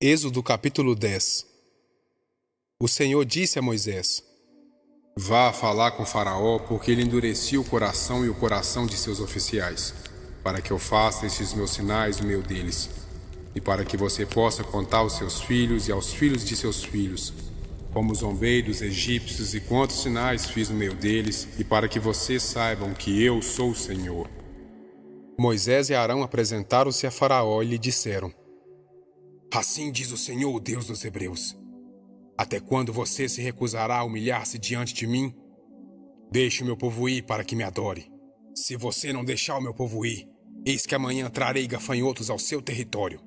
Êxodo capítulo 10. O Senhor disse a Moisés: Vá falar com Faraó, porque ele endureceu o coração e o coração de seus oficiais, para que eu faça estes meus sinais no meio deles, e para que você possa contar aos seus filhos e aos filhos de seus filhos, como zombei dos egípcios e quantos sinais fiz no meio deles, e para que vocês saibam que eu sou o Senhor. Moisés e Arão apresentaram-se a Faraó e lhe disseram: Assim diz o Senhor, o Deus dos Hebreus: Até quando você se recusará a humilhar-se diante de mim? Deixe o meu povo ir para que me adore. Se você não deixar o meu povo ir, eis que amanhã trarei gafanhotos ao seu território.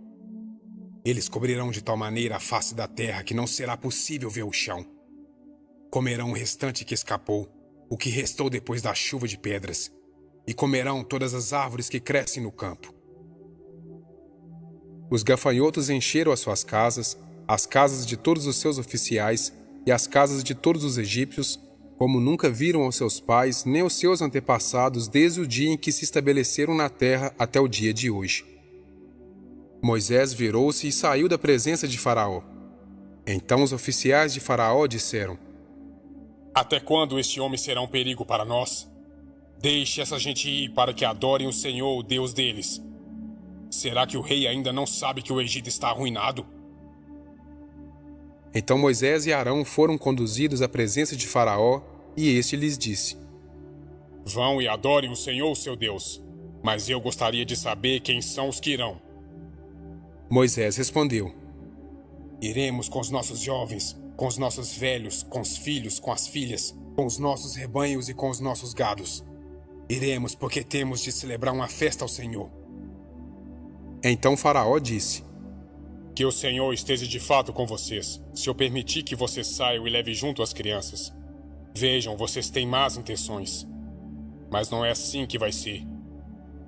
Eles cobrirão de tal maneira a face da terra que não será possível ver o chão. Comerão o restante que escapou, o que restou depois da chuva de pedras, e comerão todas as árvores que crescem no campo. Os gafanhotos encheram as suas casas, as casas de todos os seus oficiais e as casas de todos os egípcios, como nunca viram aos seus pais nem aos seus antepassados desde o dia em que se estabeleceram na terra até o dia de hoje. Moisés virou-se e saiu da presença de Faraó. Então os oficiais de Faraó disseram: Até quando este homem será um perigo para nós? Deixe essa gente ir para que adorem o Senhor, o Deus deles. Será que o rei ainda não sabe que o Egito está arruinado? Então Moisés e Arão foram conduzidos à presença de Faraó, e este lhes disse: Vão e adorem o Senhor, seu Deus. Mas eu gostaria de saber quem são os que irão. Moisés respondeu: Iremos com os nossos jovens, com os nossos velhos, com os filhos, com as filhas, com os nossos rebanhos e com os nossos gados. Iremos porque temos de celebrar uma festa ao Senhor. Então Faraó disse: Que o Senhor esteja de fato com vocês, se eu permitir que vocês saiam e levem junto as crianças. Vejam, vocês têm más intenções. Mas não é assim que vai ser.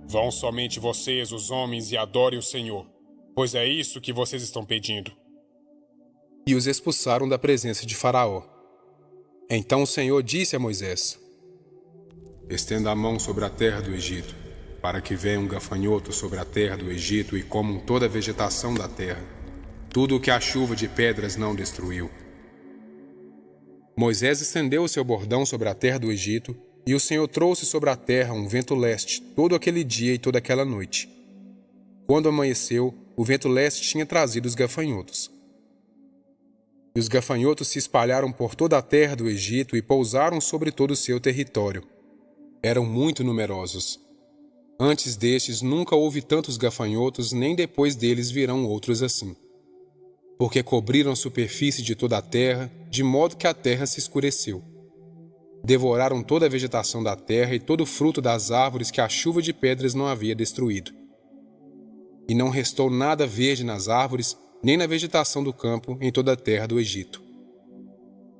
Vão somente vocês, os homens, e adorem o Senhor, pois é isso que vocês estão pedindo. E os expulsaram da presença de Faraó. Então o Senhor disse a Moisés: Estenda a mão sobre a terra do Egito, para que venha um gafanhoto sobre a terra do Egito e comam toda a vegetação da terra, tudo o que a chuva de pedras não destruiu. Moisés estendeu o seu bordão sobre a terra do Egito, e o Senhor trouxe sobre a terra um vento leste todo aquele dia e toda aquela noite. Quando amanheceu, o vento leste tinha trazido os gafanhotos. E os gafanhotos se espalharam por toda a terra do Egito e pousaram sobre todo o seu território. Eram muito numerosos. Antes destes nunca houve tantos gafanhotos, nem depois deles virão outros assim. Porque cobriram a superfície de toda a terra, de modo que a terra se escureceu. Devoraram toda a vegetação da terra e todo o fruto das árvores que a chuva de pedras não havia destruído. E não restou nada verde nas árvores, nem na vegetação do campo, em toda a terra do Egito.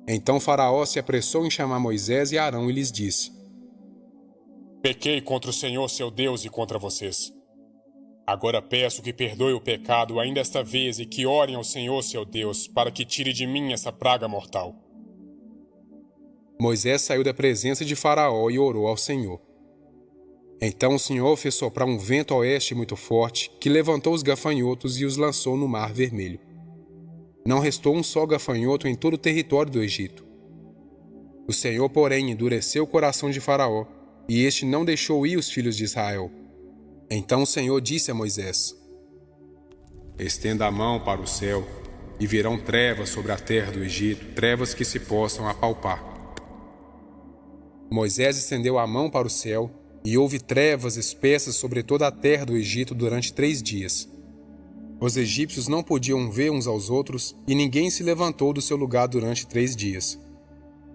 Então Faraó se apressou em chamar Moisés e Arão e lhes disse: Pequei contra o Senhor, seu Deus, e contra vocês. Agora peço que perdoe o pecado ainda esta vez e que orem ao Senhor, seu Deus, para que tire de mim essa praga mortal. Moisés saiu da presença de Faraó e orou ao Senhor. Então o Senhor fez soprar um vento a oeste muito forte, que levantou os gafanhotos e os lançou no Mar Vermelho. Não restou um só gafanhoto em todo o território do Egito. O Senhor, porém, endureceu o coração de Faraó, e este não deixou ir os filhos de Israel. Então o Senhor disse a Moisés: Estenda a mão para o céu, e virão trevas sobre a terra do Egito, trevas que se possam apalpar. Moisés estendeu a mão para o céu, e houve trevas espessas sobre toda a terra do Egito durante 3 dias. Os egípcios não podiam ver uns aos outros, e ninguém se levantou do seu lugar durante 3 dias.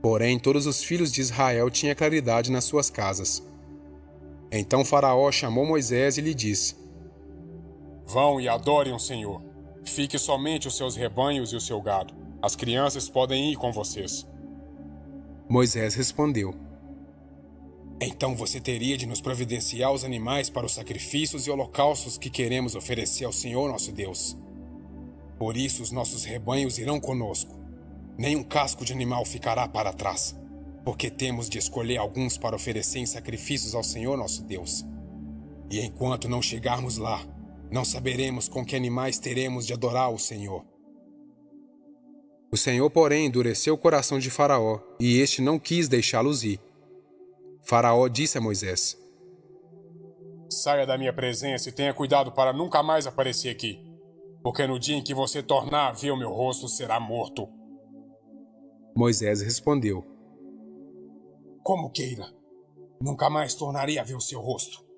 Porém, todos os filhos de Israel tinham claridade nas suas casas. Então Faraó chamou Moisés e lhe disse: Vão e adorem o Senhor. Fique somente os seus rebanhos e o seu gado. As crianças podem ir com vocês. Moisés respondeu: Então você teria de nos providenciar os animais para os sacrifícios e holocaustos que queremos oferecer ao Senhor nosso Deus. Por isso os nossos rebanhos irão conosco. Nenhum casco de animal ficará para trás, porque temos de escolher alguns para oferecer em sacrifícios ao Senhor nosso Deus. E enquanto não chegarmos lá, não saberemos com que animais teremos de adorar o Senhor. O Senhor, porém, endureceu o coração de Faraó, e este não quis deixá-los ir. Faraó disse a Moisés: Saia da minha presença e tenha cuidado para nunca mais aparecer aqui, porque no dia em que você tornar a ver o meu rosto, será morto. Moisés respondeu: Como queira, nunca mais tornarei a ver o seu rosto.